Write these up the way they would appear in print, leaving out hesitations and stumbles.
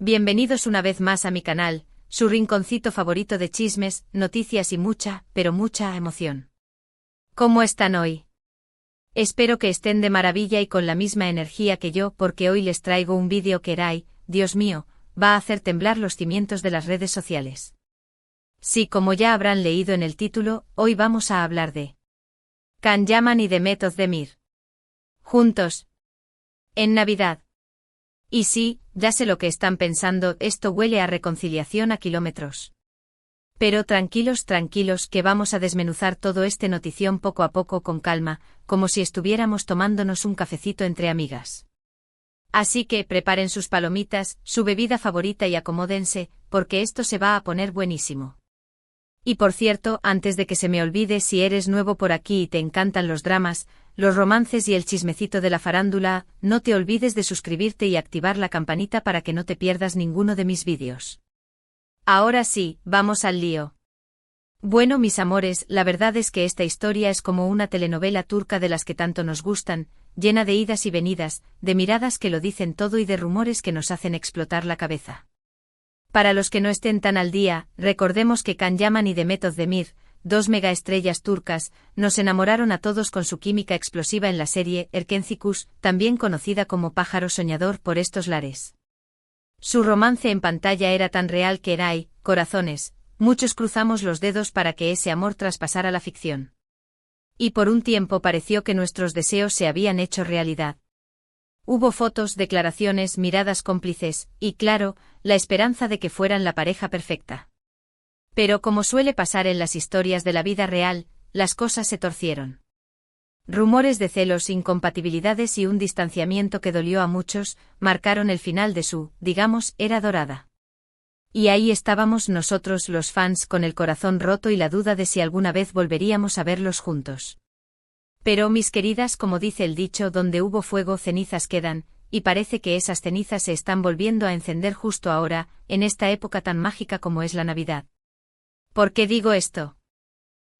Bienvenidos una vez más a mi canal, su rinconcito favorito de chismes, noticias y mucha, pero mucha emoción. ¿Cómo están hoy? Espero que estén de maravilla y con la misma energía que yo, porque hoy les traigo un vídeo que Dios mío, va a hacer temblar los cimientos de las redes sociales. Sí, como ya habrán leído en el título, hoy vamos a hablar de Can Yaman y Demet Özdemir. Juntos. En Navidad. Y sí, ya sé lo que están pensando, esto huele a reconciliación a kilómetros. Pero tranquilos, que vamos a desmenuzar todo este notición poco a poco con calma, como si estuviéramos tomándonos un cafecito entre amigas. Así que preparen sus palomitas, su bebida favorita y acomódense, porque esto se va a poner buenísimo. Y por cierto, antes de que se me olvide, si eres nuevo por aquí y te encantan los dramas, los romances y el chismecito de la farándula, no te olvides de suscribirte y activar la campanita para que no te pierdas ninguno de mis vídeos. Ahora sí, vamos al lío. Bueno, mis amores, la verdad es que esta historia es como una telenovela turca de las que tanto nos gustan, llena de idas y venidas, de miradas que lo dicen todo y de rumores que nos hacen explotar la cabeza. Para los que no estén tan al día, recordemos que Can Yaman y Demet Özdemir, dos megaestrellas turcas, nos enamoraron a todos con su química explosiva en la serie Erkencikus, también conocida como Pájaro Soñador por estos lares. Su romance en pantalla era tan real que corazones, muchos cruzamos los dedos para que ese amor traspasara la ficción. Y por un tiempo pareció que nuestros deseos se habían hecho realidad. Hubo fotos, declaraciones, miradas cómplices, y claro, la esperanza de que fueran la pareja perfecta. Pero como suele pasar en las historias de la vida real, las cosas se torcieron. Rumores de celos, incompatibilidades y un distanciamiento que dolió a muchos, marcaron el final de su, digamos, era dorada. Y ahí estábamos nosotros los fans con el corazón roto y la duda de si alguna vez volveríamos a verlos juntos. Pero mis queridas, como dice el dicho, donde hubo fuego cenizas quedan, y parece que esas cenizas se están volviendo a encender justo ahora, en esta época tan mágica como es la Navidad. ¿Por qué digo esto?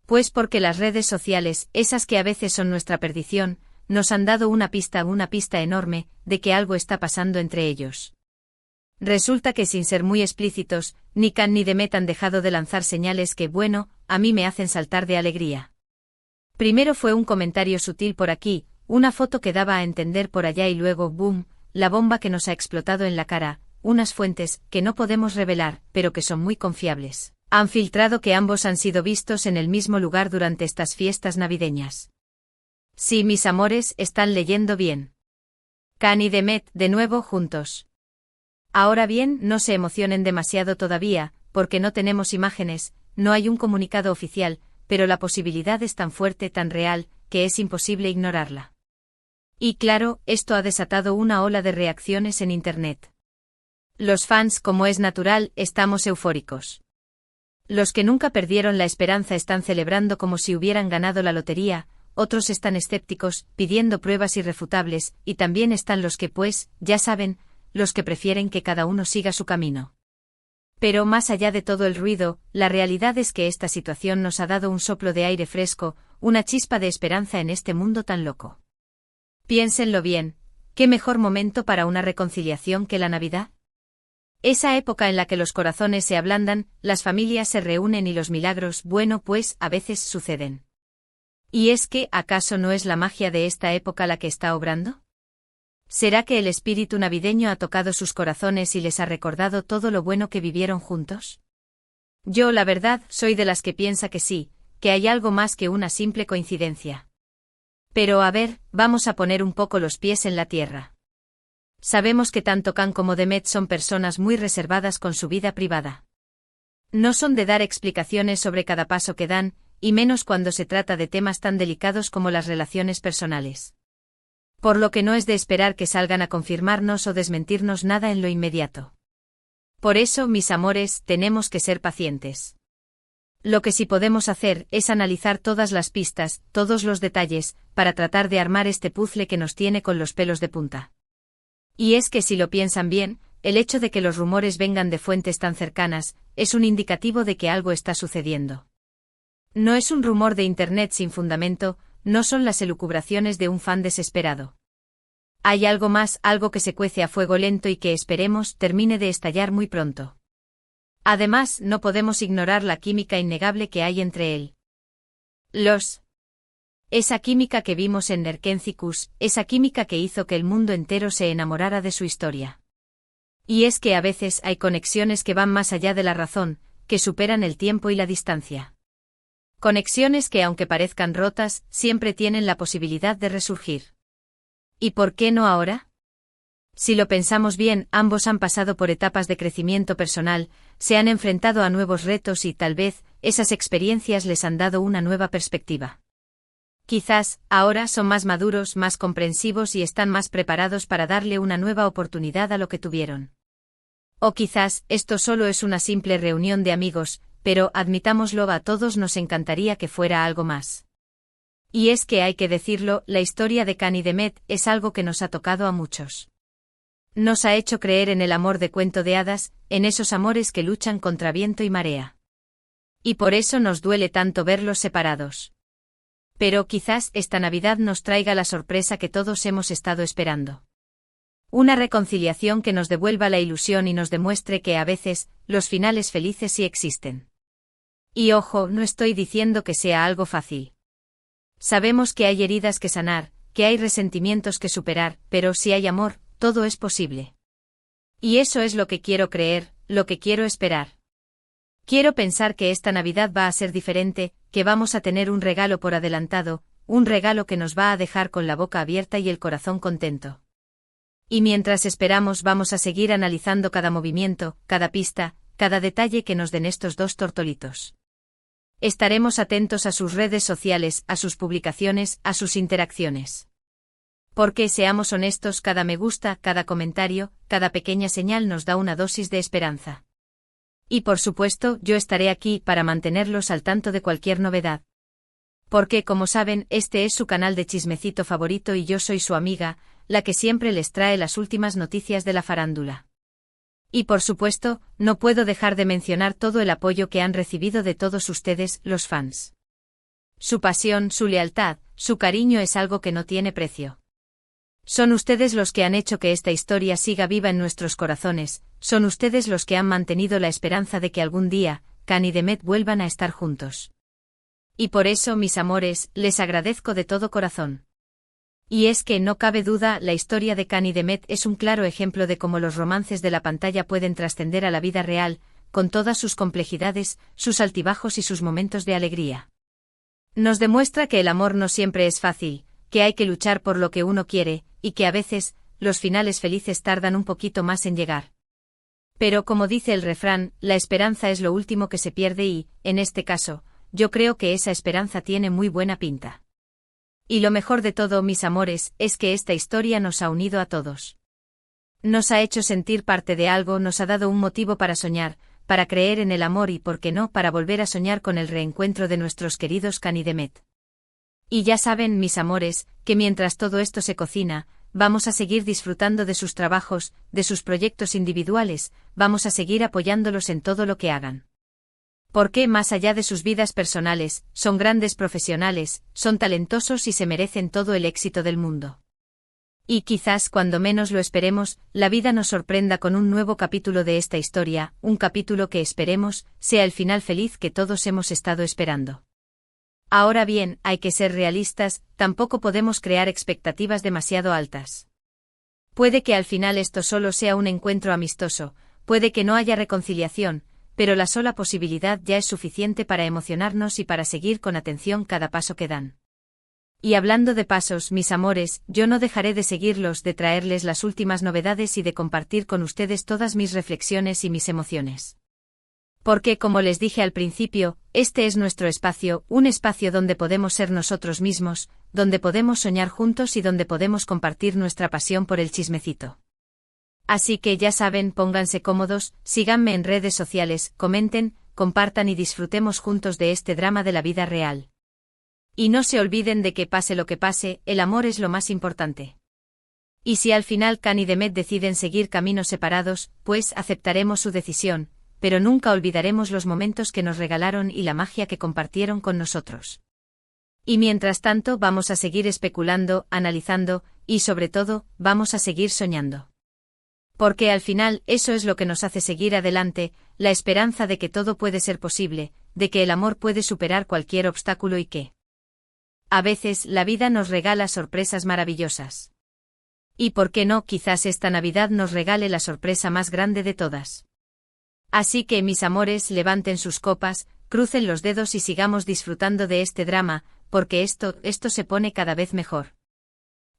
Pues porque las redes sociales, esas que a veces son nuestra perdición, nos han dado una pista enorme, de que algo está pasando entre ellos. Resulta que sin ser muy explícitos, ni Can ni Demet han dejado de lanzar señales que, bueno, a mí me hacen saltar de alegría. Primero fue un comentario sutil por aquí, una foto que daba a entender por allá y luego, boom, la bomba que nos ha explotado en la cara, unas fuentes, que no podemos revelar, pero que son muy confiables, han filtrado que ambos han sido vistos en el mismo lugar durante estas fiestas navideñas. Sí, mis amores, están leyendo bien. Can y Demet, de nuevo juntos. Ahora bien, no se emocionen demasiado todavía, porque no tenemos imágenes, no hay un comunicado oficial, pero la posibilidad es tan fuerte, tan real, que es imposible ignorarla. Y claro, esto ha desatado una ola de reacciones en Internet. Los fans, como es natural, estamos eufóricos. Los que nunca perdieron la esperanza están celebrando como si hubieran ganado la lotería, otros están escépticos, pidiendo pruebas irrefutables, y también están los que pues, ya saben, los que prefieren que cada uno siga su camino. Pero más allá de todo el ruido, la realidad es que esta situación nos ha dado un soplo de aire fresco, una chispa de esperanza en este mundo tan loco. Piénsenlo bien, ¿qué mejor momento para una reconciliación que la Navidad? Esa época en la que los corazones se ablandan, las familias se reúnen y los milagros, bueno, pues, a veces suceden. ¿Y es que, acaso no es la magia de esta época la que está obrando? ¿Será que el espíritu navideño ha tocado sus corazones y les ha recordado todo lo bueno que vivieron juntos? Yo, la verdad, soy de las que piensa que sí, que hay algo más que una simple coincidencia. Pero a ver, vamos a poner un poco los pies en la tierra. Sabemos que tanto Can como Demet son personas muy reservadas con su vida privada. No son de dar explicaciones sobre cada paso que dan, y menos cuando se trata de temas tan delicados como las relaciones personales. Por lo que no es de esperar que salgan a confirmarnos o desmentirnos nada en lo inmediato. Por eso, mis amores, tenemos que ser pacientes. Lo que sí podemos hacer es analizar todas las pistas, todos los detalles, para tratar de armar este puzzle que nos tiene con los pelos de punta. Y es que si lo piensan bien, el hecho de que los rumores vengan de fuentes tan cercanas, es un indicativo de que algo está sucediendo. No es un rumor de Internet sin fundamento, no son las elucubraciones de un fan desesperado. Hay algo más, algo que se cuece a fuego lento y que esperemos termine de estallar muy pronto. Además, no podemos ignorar la química innegable que hay entre él. Esa química que vimos en Nerkenthicus, esa química que hizo que el mundo entero se enamorara de su historia. Y es que a veces hay conexiones que van más allá de la razón, que superan el tiempo y la distancia. Conexiones que, aunque parezcan rotas, siempre tienen la posibilidad de resurgir. ¿Y por qué no ahora? Si lo pensamos bien, ambos han pasado por etapas de crecimiento personal, se han enfrentado a nuevos retos y tal vez, esas experiencias les han dado una nueva perspectiva. Quizás, ahora son más maduros, más comprensivos y están más preparados para darle una nueva oportunidad a lo que tuvieron. O quizás, esto solo es una simple reunión de amigos, pero, admitámoslo, a todos nos encantaría que fuera algo más. Y es que hay que decirlo, la historia de Cán y Demet es algo que nos ha tocado a muchos. Nos ha hecho creer en el amor de cuento de hadas, en esos amores que luchan contra viento y marea. Y por eso nos duele tanto verlos separados. Pero quizás esta Navidad nos traiga la sorpresa que todos hemos estado esperando. Una reconciliación que nos devuelva la ilusión y nos demuestre que a veces, los finales felices sí existen. Y ojo, no estoy diciendo que sea algo fácil. Sabemos que hay heridas que sanar, que hay resentimientos que superar, pero si hay amor, todo es posible. Y eso es lo que quiero creer, lo que quiero esperar. Quiero pensar que esta Navidad va a ser diferente, que vamos a tener un regalo por adelantado, un regalo que nos va a dejar con la boca abierta y el corazón contento. Y mientras esperamos vamos a seguir analizando cada movimiento, cada pista, cada detalle que nos den estos dos tortolitos. Estaremos atentos a sus redes sociales, a sus publicaciones, a sus interacciones. Porque, seamos honestos, cada me gusta, cada comentario, cada pequeña señal nos da una dosis de esperanza. Y por supuesto, yo estaré aquí para mantenerlos al tanto de cualquier novedad. Porque, como saben, este es su canal de chismecito favorito y yo soy su amiga, la que siempre les trae las últimas noticias de la farándula. Y por supuesto, no puedo dejar de mencionar todo el apoyo que han recibido de todos ustedes, los fans. Su pasión, su lealtad, su cariño es algo que no tiene precio. Son ustedes los que han hecho que esta historia siga viva en nuestros corazones, son ustedes los que han mantenido la esperanza de que algún día, Cán y Demet vuelvan a estar juntos. Y por eso, mis amores, les agradezco de todo corazón. Y es que no cabe duda, la historia de Cán y Demet es un claro ejemplo de cómo los romances de la pantalla pueden trascender a la vida real, con todas sus complejidades, sus altibajos y sus momentos de alegría. Nos demuestra que el amor no siempre es fácil, que hay que luchar por lo que uno quiere, y que a veces, los finales felices tardan un poquito más en llegar. Pero como dice el refrán, la esperanza es lo último que se pierde y, en este caso, yo creo que esa esperanza tiene muy buena pinta. Y lo mejor de todo, mis amores, es que esta historia nos ha unido a todos. Nos ha hecho sentir parte de algo, nos ha dado un motivo para soñar, para creer en el amor y, por qué no, para volver a soñar con el reencuentro de nuestros queridos Cán y Demet. Y ya saben, mis amores, que mientras todo esto se cocina, vamos a seguir disfrutando de sus trabajos, de sus proyectos individuales, vamos a seguir apoyándolos en todo lo que hagan. Porque, más allá de sus vidas personales, son grandes profesionales, son talentosos y se merecen todo el éxito del mundo. Y quizás cuando menos lo esperemos, la vida nos sorprenda con un nuevo capítulo de esta historia, un capítulo que esperemos sea el final feliz que todos hemos estado esperando. Ahora bien, hay que ser realistas, tampoco podemos crear expectativas demasiado altas. Puede que al final esto solo sea un encuentro amistoso, puede que no haya reconciliación, pero la sola posibilidad ya es suficiente para emocionarnos y para seguir con atención cada paso que dan. Y hablando de pasos, mis amores, yo no dejaré de seguirlos, de traerles las últimas novedades y de compartir con ustedes todas mis reflexiones y mis emociones. Porque, como les dije al principio, este es nuestro espacio, un espacio donde podemos ser nosotros mismos, donde podemos soñar juntos y donde podemos compartir nuestra pasión por el chismecito. Así que ya saben, pónganse cómodos, síganme en redes sociales, comenten, compartan y disfrutemos juntos de este drama de la vida real. Y no se olviden de que pase lo que pase, el amor es lo más importante. Y si al final Cán y Demet deciden seguir caminos separados, pues aceptaremos su decisión, pero nunca olvidaremos los momentos que nos regalaron y la magia que compartieron con nosotros. Y mientras tanto vamos a seguir especulando, analizando, y sobre todo, vamos a seguir soñando. Porque al final, eso es lo que nos hace seguir adelante, la esperanza de que todo puede ser posible, de que el amor puede superar cualquier obstáculo y que a veces la vida nos regala sorpresas maravillosas. Y por qué no, quizás esta Navidad nos regale la sorpresa más grande de todas. Así que, mis amores, levanten sus copas, crucen los dedos y sigamos disfrutando de este drama, porque esto se pone cada vez mejor.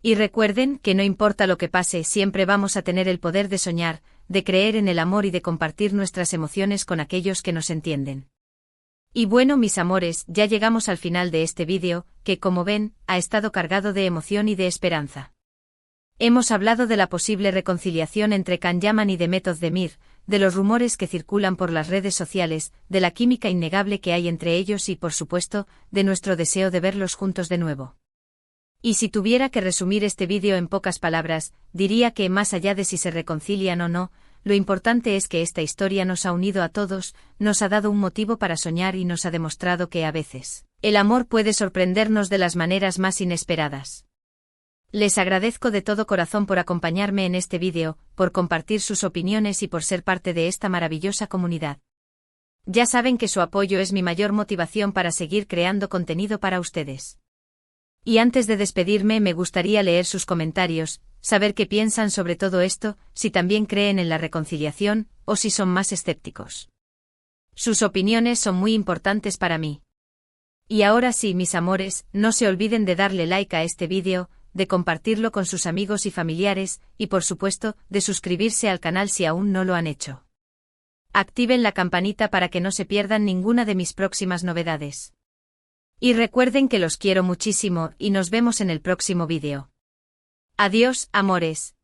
Y recuerden que no importa lo que pase, siempre vamos a tener el poder de soñar, de creer en el amor y de compartir nuestras emociones con aquellos que nos entienden. Y bueno, mis amores, ya llegamos al final de este vídeo, que como ven, ha estado cargado de emoción y de esperanza. Hemos hablado de la posible reconciliación entre Can Yaman y Demet Özdemir, de los rumores que circulan por las redes sociales, de la química innegable que hay entre ellos y, por supuesto, de nuestro deseo de verlos juntos de nuevo. Y si tuviera que resumir este vídeo en pocas palabras, diría que, más allá de si se reconcilian o no, lo importante es que esta historia nos ha unido a todos, nos ha dado un motivo para soñar y nos ha demostrado que a veces, el amor puede sorprendernos de las maneras más inesperadas. Les agradezco de todo corazón por acompañarme en este vídeo, por compartir sus opiniones y por ser parte de esta maravillosa comunidad. Ya saben que su apoyo es mi mayor motivación para seguir creando contenido para ustedes. Y antes de despedirme me gustaría leer sus comentarios, saber qué piensan sobre todo esto, si también creen en la reconciliación, o si son más escépticos. Sus opiniones son muy importantes para mí. Y ahora sí, mis amores, no se olviden de darle like a este vídeo, de compartirlo con sus amigos y familiares, y por supuesto, de suscribirse al canal si aún no lo han hecho. Activen la campanita para que no se pierdan ninguna de mis próximas novedades. Y recuerden que los quiero muchísimo y nos vemos en el próximo vídeo. Adiós, amores.